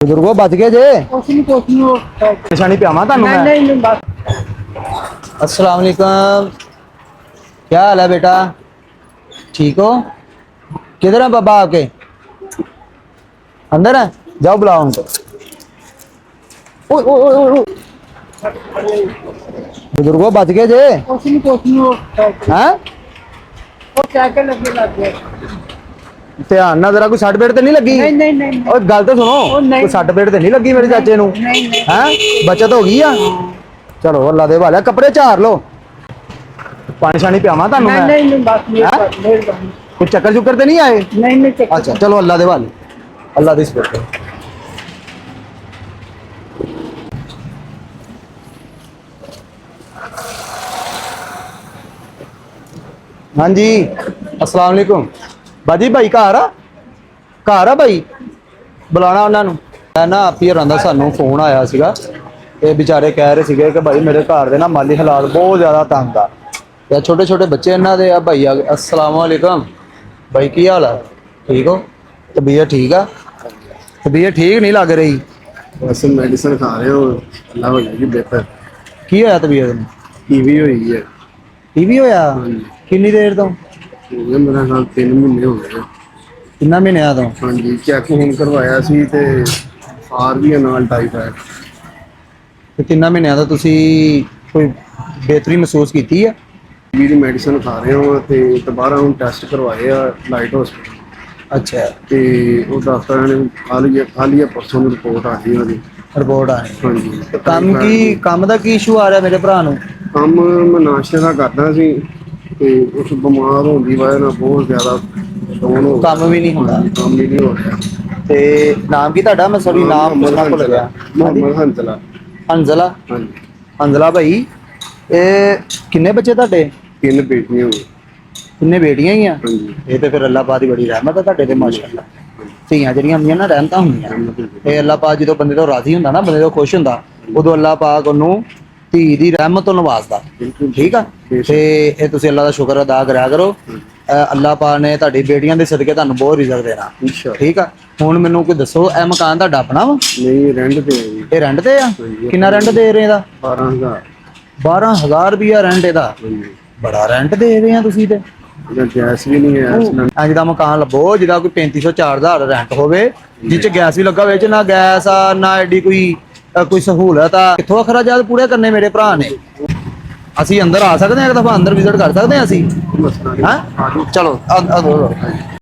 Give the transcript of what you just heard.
बुजुर्गो बच गए जे कुछ नहीं हो। निशानी पियावा ਤੁਹਾਨੂੰ नहीं मैं नहीं नहीं बस। अस्सलाम वालेकुम। क्या हाल है बेटा? ठीक हो? किधर है बाबा आपके? अंदर है? जाओ बुलाओ उनको। ओए ओए ओए ओए, ओए। बुजुर्गो बच गए जे कुछ नहीं हो। हैं? वो साइकिल लगे लग गए। ध्यान ना जरा कोई सट पेट ते नहीं लगी? नहीं नहीं नहीं और गल तो सुनो, ओ नहीं। कोई सट पेट ते नहीं लगी मेरे चाचे नु? नहीं नहीं हैं? बचत हो गई आ? चलो अल्लाह दे वाले कपड़े झार लो। पानी शानी पियावा ਤੁਹਾਨੂੰ नहीं मैं? नहीं नहीं बस हैं? मेहरबानी। कोई चक्कर चुक्कर ते नहीं आए? नहीं नहीं चक्कर। अच्छा चलो अल्लाह दे वाले, अल्लाह दी सपोर्ट। हाँ जी अस्सलाम वालेकुम। बाजी भाई घर आ भाई, बुलाना उन्होंने। मैं ना आप ही रहा सानू फोन आया सीगा, ये बेचारे कह रहे थे कि भाई मेरे घर के ना माली हालात बहुत ज़्यादा तंग आ, या छोटे छोटे बच्चे इन्हों के भाई आ गए। अस्सलाम वालेकुम भाई, की हाल है? ठीक हो? तबीयत ठीक है? तबीयत ठीक नहीं लग रही? बस मेडिसिन खा रहे हो, अल्लाह हो जाएगी बेहतर। की होया तबीयत में? टीवी हुई है। टीवी होया? कितनी देर तो? हो गया मेरा ख्याल 3 महीने हो गए। कितना महीने तो? हाँ जी, चेक ਹੁਣ ਕਰਵਾਇਆ ਸੀ ਤੇ ਆਰ ਵੀ ਹੈ ਨਾਲ ਟਾਈਫਾਇਡ। ਤੇ 3 ਮਹੀਨਿਆਂ ਦਾ ਤੁਸੀਂ ਕੋਈ ਬਿਹਤਰੀ ਮਹਿਸੂਸ ਕੀਤੀ ਹੈ? ਟੀਵੀ ਦੀ ਮੈਡੀਸਿਨ ਖਾ ਰਹੇ ਹਾਂ ਤੇ ਦੁਬਾਰਾ ਹੁਣ ਟੈਸਟ ਕਰਵਾਏ ਆ ਲਾਈਟ ਹਸਪੀਟਲ ਅੱਛਾ, ਤੇ ਉਹ ਡਾਕਟਰਾਂ ਨੇ ਖਾਲੀ ਪਰਸੋਂ ਨੂੰ ਰਿਪੋਰਟ ਆ ਗਈ ਉਹਦੀ। ਰਿਪੋਰਟ ਆਣੀ। ਹਾਂਜੀ ਤੇ ਕੰਮ ਦਾ ਕੀ ਇਸ਼ੂ ਆ ਰਿਹਾ ਮੇਰੇ ਭਰਾ ਨੂੰ? ਕੰਮ ਮੈਂ ਨਾਸ਼ਤੇ ਦਾ ਕਰਦਾ ਸੀ ਤੇ ਉਸ ਬਿਮਾਰ ਹੋਣ ਦੀ ਵਜ੍ਹਾ ਨਾਲ ਬਹੁਤ ਜ਼ਿਆਦਾ ਡਾਊਨ ਹੋ ਗਿਆ। ਕੰਮ ਵੀ ਨਹੀਂ ਹੁੰਦਾ? ਕੰਮ ਵੀ ਨਹੀਂ ਹੋ ਰਿਹਾ। ਤੇ ਨਾਮ ਕੀ ਤੁਹਾਡਾ? ਮੈਂ ਸੌਰੀ ਨਾਮ ਪੁੱਛਣਾ ਭੁੱਲ ਗਿਆ। ਮੁਹੰਮਦ ਹੰਜ਼ਲਾ। ਹੰਜ਼ਲਾ? ਹਾਂਜੀ, ਹੰਜ਼ਲਾ ਭਾਈ, ਇਹ ਕਿੰਨੇ ਬੱਚੇ ਤੁਹਾਡੇ? 3 ਬੇਟੀਆਂ ਹੋਈਆਂ। ਕਿੰਨੇ ਬੇਟੀਆਂ ਹੀ ਆ? ਹਾਂਜੀ। ਇਹ ਤੇ ਫਿਰ ਅੱਲਾਹ ਪਾਕ ਦੀ ਬੜੀ ਰਹਿਮਤ ਹੈ ਤੁਹਾਡੇ ਤੇ ਮਾਸ਼ਾਅੱਲਾ। ਧੀਆਂ ਜਿਹੜੀਆਂ ਹੁੰਦੀਆਂ ਨਾ ਰਹਿਮਤਾਂ ਹੁੰਦੀਆਂ, ਇਹ ਅੱਲਾਹ ਪਾਕ ਜਦੋਂ ਬੰਦੇ ਤੋਂ ਰਾਜ਼ੀ ਹੁੰਦਾ ਨਾ, ਬੰਦੇ ਤੋਂ ਖੁਸ਼ ਹੁੰਦਾ, ਉਦੋਂ ਅੱਲਾਹ ਪਾਕ ਉਹਨੂੰ ਧੀ ਦੀ ਰਹਿਮਤ ਤੋਂ ਨਵਾਜ਼ਦਾ। ਠੀਕ ਆ, ਤੇ ਇਹ ਤੁਸੀਂ ਅੱਲਾਹ ਦਾ ਸ਼ੁਕਰ ਅਦਾ ਕਰਿਆ ਕਰੋ। ਅੱਲਾਹ ਪਾਕ ਨੇ ਤੁਹਾਡੀ ਬੇਟੀਆਂ ਦੇ ਸਦਕੇ ਤੁਹਾਨੂੰ ਬਹੁਤ ਰਿਜ਼ਕ ਦੇਣਾ। ਠੀਕ ਆ, ਹੁਣ ਮੈਨੂੰ ਕੋਈ ਦੱਸੋ, ਇਹ ਮਕਾਨ ਤੁਹਾਡਾ ਆਪਣਾ ਵਾ? ਨਹੀਂ, ਰੈਂਟ ਤੇ ਹੈ ਜੀ। ਇਹ ਰੈਂਟ ਤੇ ਆ? ਕਿੰਨਾ ਰੈਂਟ ਦੇ ਰਹੇ ਇਹਦਾ? 12,000। 12,000 ਰੁਪਇਆ ਰੈਂਟ ਇਹਦਾ? ਬੜਾ ਰੈਂਟ ਦੇ ਰਹੇ ਆ ਤੁਸੀਂ ਤੇ। ਗੈਸ ਵੀ ਨਹੀਂ ਹੈ। ਇੰਜ ਦਾ ਮਕਾਨ ਲੱਭੋ ਜਿਹਦਾ ਕੋਈ 3500 4000 ਰੈਂਟ ਹੋਵੇ, ਜਿਹ ਚ ਗੈਸ ਵੀ ਲੱਗਾ ਹੋਵੇ, ਚ ਨਾ ਗੈਸ ਆ ਨਾ ਐਡੀ ਕੋਈ ਸਹੂਲਤ ਆ। ਕਿੱਥੋਂ ਅਖਰਾਜਾਤ ਪੂਰੇ ਕਰਨੇ ਮੇਰੇ ਭਰਾ ਨੇ? ਅਸੀਂ ਅੰਦਰ ਆ ਸਕਦੇ ਹਾਂ, ਇੱਕ ਦਫਾ ਅੰਦਰ ਵਿਜ਼ਿਟ ਕਰ ਸਕਦੇ ਹਾਂ ਅਸੀਂ? ਮਸਲਾ ਨਹੀਂ। ਹਾਂ ਚਲੋ